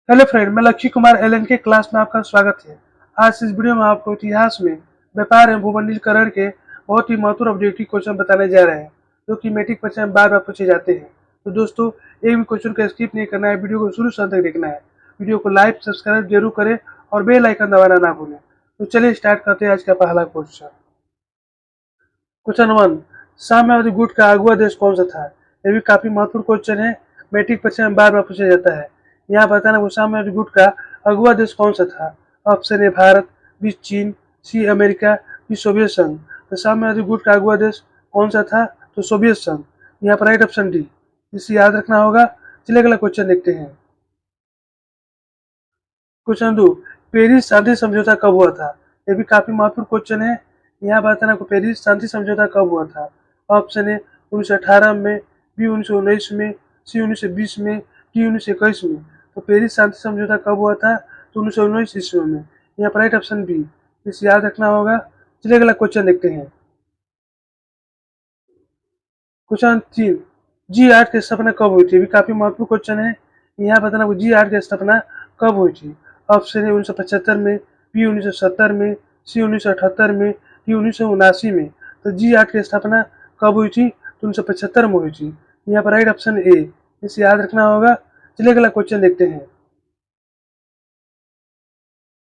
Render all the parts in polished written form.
Hello friend, मैं लक्ष्य Kumar LN के क्लास में आपका स्वागत है। आज इस वीडियो में आपको इतिहास में व्यापार एवं भूमंडलीकरण के बहुत ही महत्वपूर्ण ऑब्जेक्टिव क्वेश्चन बताने जा रहे हैं, जो कि मैट्रिक परीक्षा में बार बार पूछे जाते हैं। तो दोस्तों, एक भी क्वेश्चन को स्किप नहीं करना है, वीडियो को शुरू से अंत तक देखना है। वीडियो को लाइक सब्सक्राइब जरूर करें और बेल आइकन दबाना ना भूलें। तो चलिए स्टार्ट करते हैं आज का पहला क्वेश्चन। क्वेश्चन 1, साम्यवादी गुट का अगुआ देश कौन सा था? ये भी काफी महत्वपूर्ण क्वेश्चन है, मैट्रिक परीक्षा में बार बार पूछा जाता है। यहाँ बताना वो साम्यवादी गुट का अगुआ देश कौन सा था। ऑप्शन ए भारत, बी चीन, सी अमेरिका, डी सोवियत संघ। तो साम्यवादी गुट का अगुआ देश कौन सा था? तो सोवियत संघ। यहाँ पर राइट ऑप्शन डी, इसे याद रखना होगा। चलिए अगला क्वेश्चन देखते हैं। क्वेश्चन 2, पेरिस शांति समझौता कब हुआ था? ये भी काफी महत्वपूर्ण क्वेश्चन है। यहाँ बताना को पेरिस शांति समझौता कब हुआ था। ऑप्शन ए 1918 में, बी 1919 में, सी 1920 में, डी 1921 में। तो पेरिस शांति समझौता कब हुआ था? तो 1919 ईस्वी में। यहाँ पर राइट ऑप्शन बी, इसे याद रखना होगा। चलिए अगला क्वेश्चन देखते हैं। क्वेश्चन 3, G8 की स्थापना कब हुई थी? भी काफी महत्वपूर्ण क्वेश्चन है। यहाँ बताना वो G8 की स्थापना कब हुई थी। ऑप्शन ए 1975 में, बी 1970 में, सी 1978 में, डी 1979 में। तो G8 की स्थापना कब हुई थी? तो 1975 में हुई थी। यहाँ पर राइट ऑप्शन ए, इसे याद रखना होगा। चलिए अगला क्वेश्चन देखते हैं।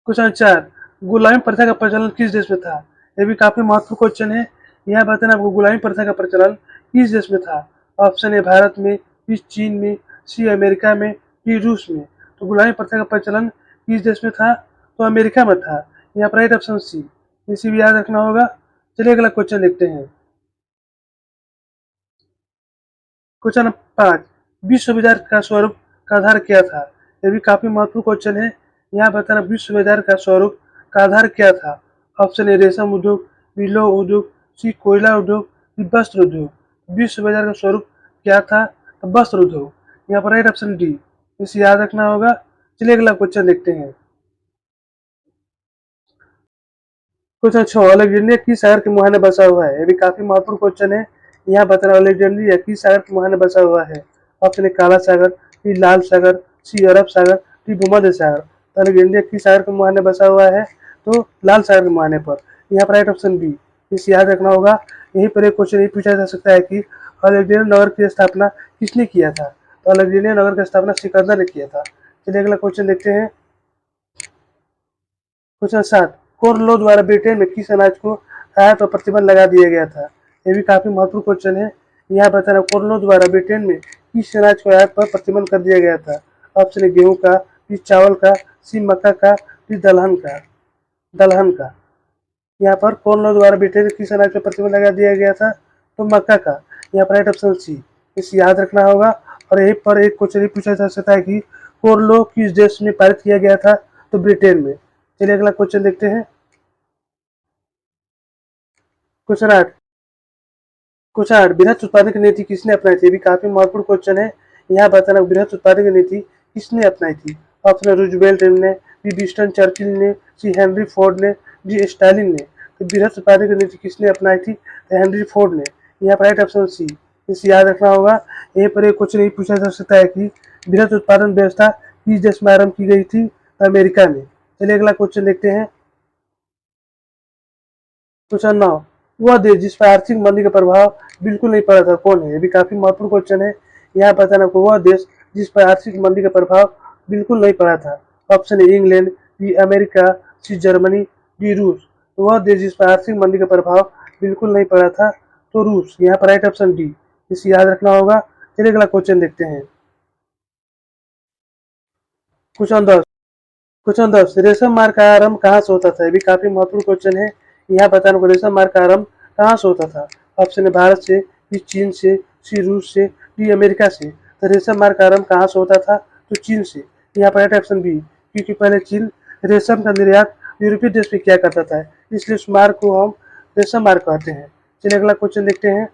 क्वेश्चन 4, गुलामी प्रथा का प्रचलन किस देश में था? यह भी काफी महत्वपूर्ण क्वेश्चन है। यहाँ बताना आपको गुलामी प्रथा का प्रचलन किस देश में था। ऑप्शन ए भारत में, बी चीन में, सी अमेरिका में, डी रूस में। तो गुलामी प्रथा का प्रचलन किस देश में था? तो अमेरिका में था। यहाँ पर राइट ऑप्शन सी, इसे भी याद रखना होगा। चलिए अगला क्वेश्चन देखते हैं। क्वेश्चन 5, विश्व बाजार का स्वरूप का आधार क्या था? यह भी काफी महत्वपूर्ण क्वेश्चन है। यहाँ बताना विश्व बाजार का स्वरूप का आधार क्या था। ऑप्शन ए रेशम उद्योग, बी लौह उद्योग, सी कोयला उद्योग, डी वस्त्र उद्योग। विश्व बाजार का स्वरूप क्या था? तो वस्त्र उद्योग। यहाँ पर राइट ऑप्शन डी, इसे याद रखना होगा। चलिए अगला क्वेश्चन देखते हैं। क्वेश्चन 6, अलेक्जेंड्रिया किस सागर के मुहाने बसा हुआ है? ये भी काफी महत्वपूर्ण क्वेश्चन है। यहाँ बताना अलेक्जेंड्रिया किस सागर के मुहाने बसा हुआ है। ऑप्शन ए काला सागर, बी लाल सागर, सी अरब सागर, डी भूमध्य सागर। तो अलेक्जेंड्रिया किस सागर के मुहाने बसा हुआ है? तो लाल सागर के मुहाने पर। यहाँ पर राइट ऑप्शन बी, इसे याद रखना होगा। यहीं पर एक क्वेश्चन ये पूछा जा सकता है कि अलेक्जेंड्रिया नगर की स्थापना किसने किया था? तो अलेक्जेंड्रिया नगर की स्थापना सिकंदर ने किया था। चलिए अगला क्वेश्चन देखते हैं। क्वेश्चन 7, कोरलो द्वारा ब्रिटेन में किस अनाज को आयात पर प्रतिबंध लगा दिया गया था? ये भी काफी महत्वपूर्ण क्वेश्चन है। यहाँ बताना कोरलो द्वारा ब्रिटेन में किस अनाज को आयात पर प्रतिबंध कर दिया गया था। ऑप्शन ए गेहूं का, बी चावल का, सी मक्का का, डी दलहन का। यहाँ पर कोरलो द्वारा ब्रिटेन में किस अनाज पर प्रतिबंध लगा दिया गया था? तो मक्का का। यहाँ पर राइट ऑप्शन सी, इसे याद रखना होगा। और यहीं पर एक क्वेश्चन ये पूछा जा सकता है कि कोरलो किस देश में पारित किया गया था? तो ब्रिटेन में। चलिए अगला क्वेश्चन देखते हैं। क्वेश्चन 8, बृहत उत्पादन की नीति किसने अपनाई थी? भी काफी महत्वपूर्ण क्वेश्चन है। यहाँ बताना बृहत उत्पादन की नीति किसने अपनाई थी। ऑप्शन रूजवेल्ट ने, बी विंस्टन चर्चिल ने, सी हेनरी फोर्ड ने, डी स्टालिन ने। तो बृहत उत्पादन की नीति किसने अपनाई थी? तो हेनरी फोर्ड ने। यहाँ पर राइट ऑप्शन सी, इसे याद रखना होगा। यहीं पर एक क्वेश्चन ये पूछा जा सकता है कि बृहत उत्पादन व्यवस्था किस देश में आरंभ की गई थी? अमेरिका में। चलिए अगला क्वेश्चन देखते हैं। क्वेश्चन 9, वह देश जिस पर आर्थिक मंदी का प्रभाव बिल्कुल नहीं पड़ा था कौन है? ये भी काफी महत्वपूर्ण क्वेश्चन है। यहाँ बताना को वह देश जिस पर आर्थिक मंदी का प्रभाव बिल्कुल नहीं पड़ा था। Option A England, B America, C Germany, D रूस। तो वह देश जिस पर आर्थिक मंदी का प्रभाव बिल्कुल नहीं पड़ा था तो रूस। यहाँ पर राइट ऑप्शन डी, इसे याद रखना होगा। चलिए अगला क्वेश्चन देखते हैं। क्वेश्चन 10, रेशम मार्ग का आरंभ कहाँ से होता था? ये भी काफी महत्वपूर्ण क्वेश्चन है। यहाँ बताने को रेशम मार्ग का आरंभ कहाँ से होता था। ऑप्शन है भारत से, बी चीन से, सी रूस से, डी अमेरिका से। तो रेशम मार्ग का आरंभ कहाँ से होता था? तो चीन से। यहाँ पर राइट ऑप्शन बी, क्योंकि पहले चीन रेशम का निर्यात यूरोपीय देश में किया करता था, इसलिए उस मार्ग को हम रेशम मार्ग कहते हैं। चलिए अगला क्वेश्चन देखते हैं।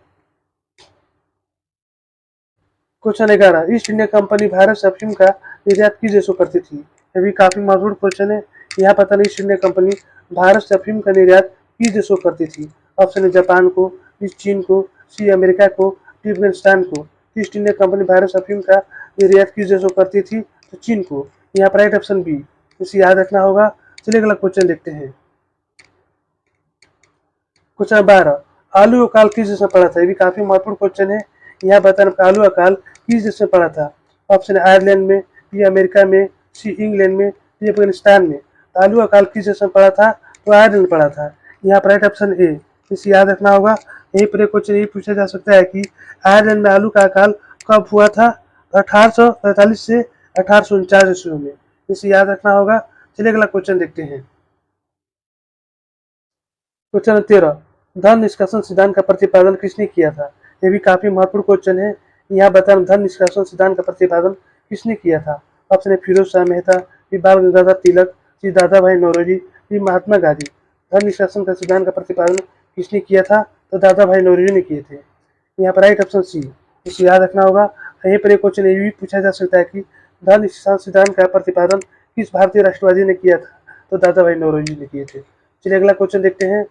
Question 11, east India company Bharat से अफीम का निर्यात किस देशों करती थी? ये भी काफी महत्वपूर्ण क्वेश्चन है। यहाँ पता नहीं ईस्ट इंडिया कंपनी भारत से अफीम का निर्यात किस देशों करती थी। ऑप्शन है जापान को, बी चीन को, सी अमेरिका को, डी अफगानिस्तान को। ईस्ट इंडिया कंपनी भारत से अफीम का निर्यात किस देशों करती थी? तो चीन को। यहाँ पर राइट ऑप्शन बी, इसे याद रखना होगा। चलिए अगला क्वेश्चन देखते हैं। क्वेश्चन 12, आलू अकाल किस देश में पड़ा था? ये भी काफी महत्वपूर्ण क्वेश्चन है। यहाँ बताना आलू अकाल किस देश में पड़ा था? ऑप्शन है आयरलैंड में, बी अमेरिका में, सी इंग्लैंड में, डी अफगानिस्तान में। आलू अकाल किस देश में पड़ा था? तो आयरलैंड में पड़ा था। यहाँ पर राइट ऑप्शन ए, इसे याद रखना होगा। यही पर क्वेश्चन ये पूछा जा सकता है कि आयरलैंड में आलू का अकाल कब हुआ था? 1845 से 1849 ईस्वी में। इसे याद रखना होगा। चलिए अगला क्वेश्चन देखते हैं। क्वेश्चन 13, धन निष्कासन सिद्धांत का प्रतिपादन किसने किया था? यह भी काफी महत्वपूर्ण क्वेश्चन है। यहाँ बताना धन निष्कासन सिद्धांत का प्रतिपादन किसने किया था? ऑप्शन है फिरोज शाह मेहता, बी बाल गंगाधर तिलक, सी दादा भाई नौरोजी, बी महात्मा गांधी। धन निष्कासन का सिद्धांत का प्रतिपादन किसने किया था? तो दादा भाई नौरोजी ने किए थे। यहाँ पर राइट ऑप्शन सी, इसे याद रखना होगा। यहीं पर एक क्वेश्चन ये भी पूछा जा सकता है कि धन निष्कासन सिद्धांत का प्रतिपादन किस भारतीय राष्ट्रवादी ने किया था? तो दादा भाई नौरोजी ने किए थे। चलिए अगला क्वेश्चन देखते हैं।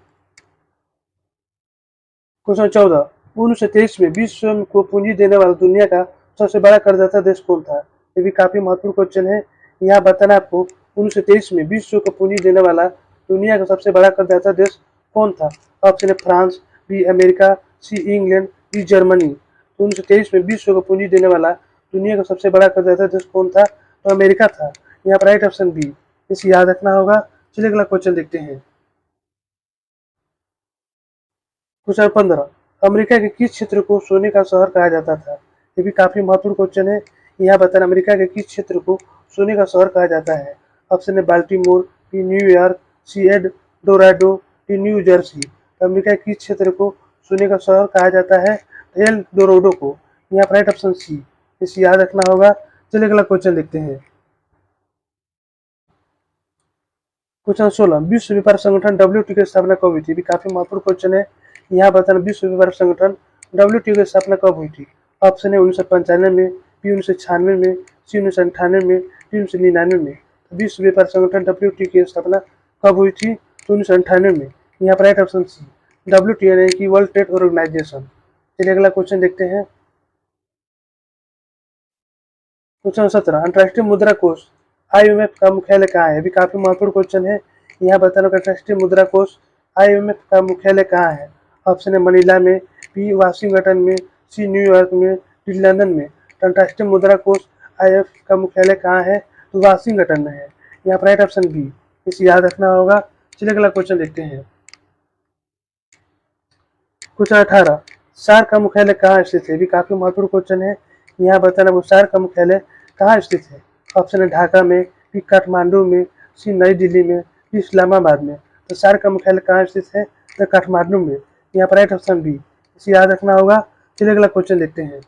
क्वेश्चन 14, 1923 में विश्व को पूंजी देने वाला दुनिया का सबसे बड़ा करदाता देश कौन था? ये भी काफी महत्वपूर्ण क्वेश्चन है। यहाँ बताना आपको 1923 में विश्व को पूंजी देने वाला दुनिया का सबसे बड़ा करदाता देश कौन था? ऑप्शन है France, B America, C England, D Germany. तो 1923 में विश्व को पूंजी देने वाला दुनिया का सबसे बड़ा करदाता देश कौन था? तो अमेरिका था। यहाँ पर राइट ऑप्शन बी, इसे याद रखना होगा। चलिए अगला क्वेश्चन देखते हैं। क्वेश्चन 15, अमेरिका के किस क्षेत्र को सोने का शहर कहा जाता था? ये भी काफी महत्वपूर्ण क्वेश्चन है। यहाँ बताना अमेरिका के किस क्षेत्र को सोने का शहर कहा जाता है? ऑप्शन है Baltimore, B New York, C El Dorado, D New Jersey. America के किस क्षेत्र को सोने का शहर कहा जाता है? एल डोराडो को। यहाँ पर राइट ऑप्शन सी, इसे याद रखना होगा। चलिए अगला क्वेश्चन देखते हैं। क्वेश्चन 16, विश्व व्यापार संगठन WTO की स्थापना कब हुई थी? भी काफी महत्वपूर्ण क्वेश्चन है। यहाँ बताना विश्व व्यापार संगठन WTO की स्थापना कब हुई थी? ऑप्शन है 1995 में, बी 1996 में, सी 1998 में, डी 1999 में। विश्व व्यापार संगठन WTO की स्थापना कब हुई थी? तो 1998 में। यहाँ पर राइट ऑप्शन सी, WTO यानी कि वर्ल्ड ट्रेड ऑर्गेनाइजेशन। चलिए अगला क्वेश्चन देखते हैं। क्वेश्चन 17, अंतर्राष्ट्रीय मुद्रा कोष IMF का मुख्यालय कहाँ है? भी काफी महत्वपूर्ण क्वेश्चन है। यहाँ बताना अंतर्राष्ट्रीय मुद्रा कोष IMF का मुख्यालय कहाँ है? ऑप्शन है मनीला में, बी वाशिंगटन में, सी न्यूयॉर्क में, डी लंदन में। अंतर्राष्ट्रीय मुद्रा कोष IMF का मुख्यालय कहाँ है? तो वाशिंगटन में है। यहाँ पर राइट ऑप्शन बी, इसे याद रखना होगा। चलिए अगला क्वेश्चन देखते हैं। क्वेश्चन 18, सार्क का मुख्यालय कहाँ स्थित है? भी काफी महत्वपूर्ण क्वेश्चन है। यहाँ बताना वो सार्क का मुख्यालय कहाँ स्थित है? ऑप्शन है ढाका में, बी काठमांडू में, सी नई दिल्ली में, डी इस्लामाबाद में। तो सार्क का मुख्यालय कहाँ स्थित है? तो काठमांडू में। यहाँ पर राइट ऑप्शन बी, इसे याद रखना होगा। चलिए अगला क्वेश्चन देखते हैं।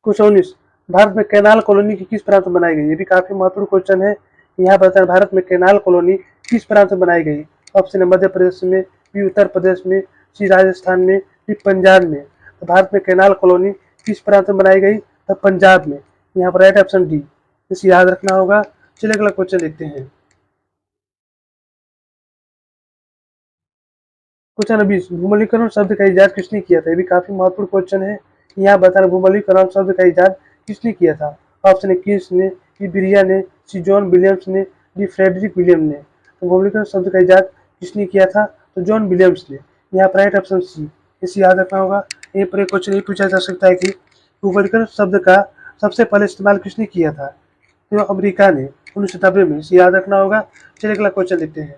क्वेश्चन 19, भारत में कैनाल कॉलोनी की किस प्रांत में बनाई गई? ये भी काफी महत्वपूर्ण क्वेश्चन है। यहाँ बताना भारत में कैनाल कॉलोनी किस प्रांत में बनाई गई? ऑप्शन है मध्य प्रदेश में, बी उत्तर प्रदेश में, सी राजस्थान में, डी पंजाब में। तो भारत में कैनाल कॉलोनी किस प्रांत में बनाई गई? तो पंजाब में। यहाँ पर राइट ऑप्शन डी, इसे याद रखना होगा। चलिए अगला क्वेश्चन देखते हैं। क्वेश्चन 20, भूमंडलीकरण शब्द का इजाद किसने किया था? ये भी काफी महत्वपूर्ण क्वेश्चन है। यहाँ बताना भूमंडलीकरण शब्द का इजाद किसने किया था? ऑप्शन है किस ने, बी बिरिया ने, सी जॉन विलियम्स ने, डी फ्रेडरिक विलियम ने। तो भूमंडलीकरण शब्द का इजाद किसने किया था? तो जॉन विलियम्स ने। यहाँ पर राइट ऑप्शन सी, इसे याद रखना होगा। यहीं पर एक क्वेश्चन ये पूछा जा सकता है कि भूमंडलीकरण शब्द का सबसे पहले इस्तेमाल किसने किया था? तो अमेरिका ने 1990 में। इसे याद रखना होगा। चलिए अगला क्वेश्चन देखते हैं।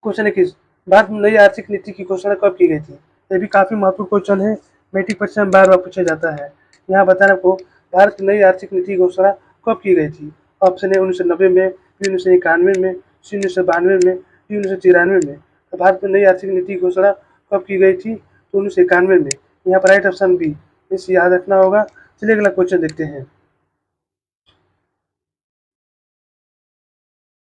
क्वेश्चन 21, भारत में नई आर्थिक नीति की घोषणा कब की गई थी? ये भी काफी महत्वपूर्ण क्वेश्चन है। मैट्रिक परीक्षा में बार बार पूछा जाता है। यहाँ बताना आपको भारत की नई आर्थिक नीति की घोषणा कब की गई थी? ऑप्शन है 1990 में, बी 1991 में, सी 1992 में, डी 1993 में। तो भारत में नई आर्थिक नीति की घोषणा कब की गई थी? तो 1991 में। यहाँ पर राइट ऑप्शन बी, इसे याद रखना होगा। चलिए अगला क्वेश्चन देखते हैं।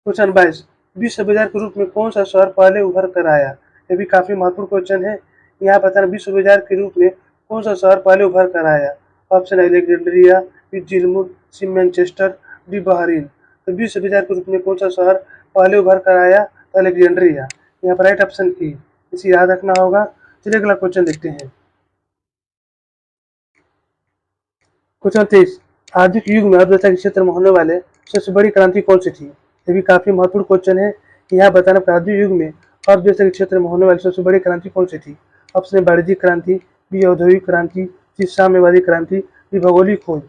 क्वेश्चन 22, विश्व बाजार के रूप में कौन सा शहर पहले उभर कर आया? ये भी काफी महत्वपूर्ण क्वेश्चन है। यहाँ बताना विश्व बाजार के रूप में कौन सा शहर पहले उभर कर आया? ऑप्शन है अलेक्जेंड्रिया, बी जिलमुर, सी मैनचेस्टर, डी बहरीन। तो विश्व बाजार के रूप में कौन सा शहर पहले उभर कर आया? तो अलेक्जेंड्रिया। यहाँ पर राइट ऑप्शन की, इसे याद रखना होगा। चलिए अगला क्वेश्चन देखते हैं। क्वेश्चन 23, आधुनिक युग में अर्थव्यवस्था के क्षेत्र में होने वाले सबसे बड़ी क्रांति कौन सी थी? ये भी काफी महत्वपूर्ण क्वेश्चन है। यहाँ बताना कि आधुनिक युग में अर्थव्यवस्था के क्षेत्र में होने वाली सबसे बड़ी क्रांति कौन सी थी? ऑप्शन ए वाणिज्यिक क्रांति, बी औद्योगिक क्रांति, सी साम्यवादी क्रांति, डी भौगोलिक खोज।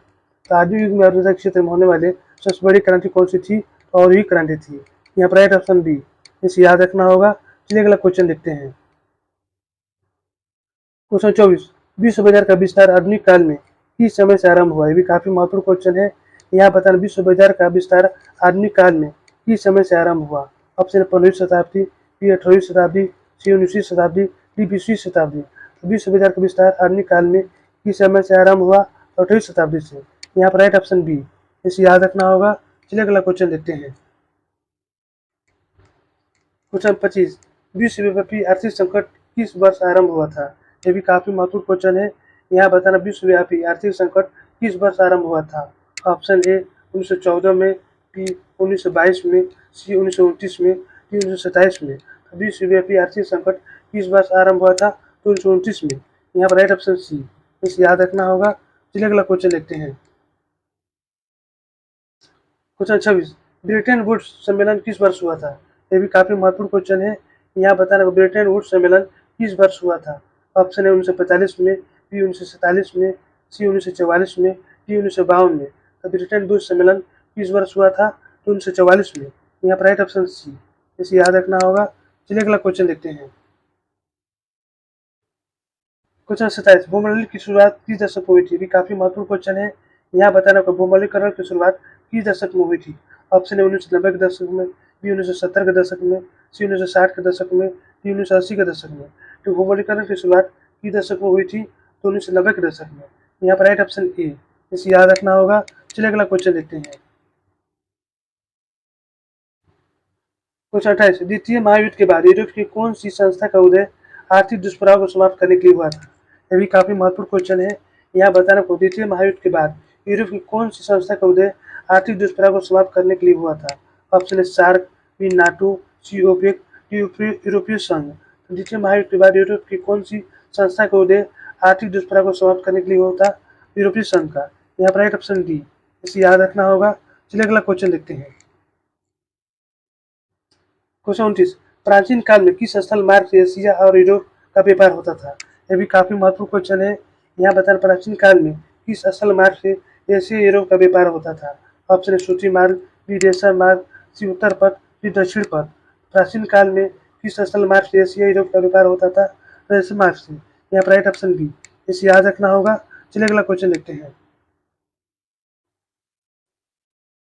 तो आधुनिक युग में अर्थव्यवस्था के क्षेत्र में होने वाले सबसे बड़ी क्रांति कौन सी थी? औद्योगिक क्रांति थी। यहाँ पर राइट ऑप्शन बी, इसे याद रखना होगा। चलिए अगला क्वेश्चन देखते हैं। क्वेश्चन 24, विश्व बाजार का विस्तार आधुनिक काल में किस समय से आरंभ हुआ? ये भी काफी महत्वपूर्ण क्वेश्चन है। यहाँ बताना विश्व बाजार का विस्तार आधुनिक काल में किस समय से आरंभ हुआ? ऑप्शन 15वीं शताब्दी, बी 18वीं शताब्दी, सी 19वीं शताब्दी, डी 20वीं शताब्दी। तो विश्व बाजार का विस्तार आधुनिक काल में किस समय से आरंभ हुआ? 18वीं शताब्दी से। यहाँ पर राइट ऑप्शन बी, इसे याद रखना होगा। चलिए अगला क्वेश्चन देखते हैं। क्वेश्चन 25, विश्वव्यापी आर्थिक संकट किस वर्ष आरंभ हुआ था? ये भी काफी महत्वपूर्ण क्वेश्चन है। यहाँ बताना विश्वव्यापी आर्थिक संकट किस वर्ष आरंभ हुआ था? ऑप्शन ए 1914 में, बी 1922 में, सी 1929 में, डी 1927 में। तो विश्वव्यापी आर्थिक संकट किस वर्ष आरंभ हुआ था? तो 1929 में। यहाँ पर राइट ऑप्शन सी, इसे याद रखना होगा। चलिए अगला क्वेश्चन देखते हैं। क्वेश्चन 26, ब्रिटेन वुड्स सम्मेलन किस वर्ष हुआ था? ये भी काफी महत्वपूर्ण क्वेश्चन है। यहाँ बताना ब्रिटेन वुड्स सम्मेलन किस वर्ष हुआ था? ऑप्शन है 1945 में, बी 1947 में, सी 1944 में, डी 1952 में। तो ब्रिटेन वुड्स सम्मेलन किस वर्ष हुआ था? तो 1944 में। यहाँ पर राइट ऑप्शन सी, इसे याद रखना होगा। चलिए अगला क्वेश्चन देखते हैं। क्वेश्चन 27, भूमंडल की शुरुआत किस दशक में हुई थी? भी काफी महत्वपूर्ण क्वेश्चन है। यहाँ बताना भूमंडलीकरण की शुरुआत किस दशक में हुई थी? ऑप्शन है 1990 के दशक में, बी 1970 के दशक में, सी 1960 के दशक में, डी 1980 के दशक में। तो भूमंडलीकरण की शुरुआत किस दशक में हुई थी? तो 1990 के दशक में। यहाँ पर राइट ऑप्शन ए, इसे याद रखना होगा। चलिए अगला क्वेश्चन देखते हैं। क्वेश्चन 28, द्वितीय महायुद्ध के बाद यूरोप की कौन सी संस्था का उदय आर्थिक दुष्प्रभाव को समाप्त करने के लिए हुआ था? यह भी काफी महत्वपूर्ण क्वेश्चन है। यहाँ बताना द्वितीय महायुद्ध के बाद यूरोप की कौन सी संस्था का उदय आर्थिक दुष्प्रभाव को समाप्त करने के लिए हुआ था? ऑप्शन है सार्क, बी नाटो, सी ओपेक, डी यूरोपीय संघ। तो द्वितीय महायुद्ध के बाद यूरोप की कौन सी संस्था का उदय आर्थिक दुष्प्रभाव को समाप्त करने के लिए हुआ था? यूरोपीय संघ का। यहाँ पर राइट ऑप्शन डी, इसे याद रखना होगा। चलिए अगला क्वेश्चन देखते हैं। क्वेश्चन 29, प्राचीन काल में किस स्थल मार्ग से एशिया और यूरोप का व्यापार होता था? यह भी काफी महत्वपूर्ण क्वेश्चन है। यहाँ बताना प्राचीन काल में किस स्थल मार्ग से एशिया यूरोप का व्यापार होता था? ऑप्शन है सूची मार्ग, बी रेशम मार्ग, सी उत्तर पथ, डी दक्षिण पथ। प्राचीन काल में किस स्थल मार्ग से एशिया यूरोप का व्यापार होता था? रेशम मार्ग से। यहाँ पर राइट ऑप्शन बी, इसे याद रखना होगा। चलिए अगला क्वेश्चन देखते हैं।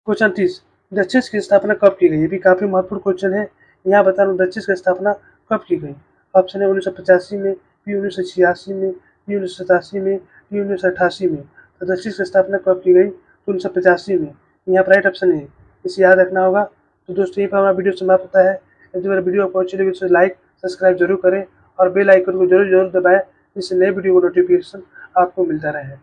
क्वेश्चन 30, डचेस की स्थापना कब की गई? ये भी काफी महत्वपूर्ण क्वेश्चन है। यहाँ बता रहा हूँ डचेस की स्थापना कब की गई? ऑप्शन है 1985 में, बी 1986 में, डी 1987 में, डी 1988 में। तो डचेस की स्थापना कब की गई? तो 1985 में। यहाँ पर राइट ऑप्शन है, इसे याद रखना होगा। तो दोस्तों यहीं पर हमारा वीडियो समाप्त होता है। यदि मेरा वीडियो आपको अच्छी लगी तो लाइक सब्सक्राइब जरूर करें और बेल आइकन को जरूर दबाएं, जिससे नए वीडियो को नोटिफिकेशन आपको मिलता रहे।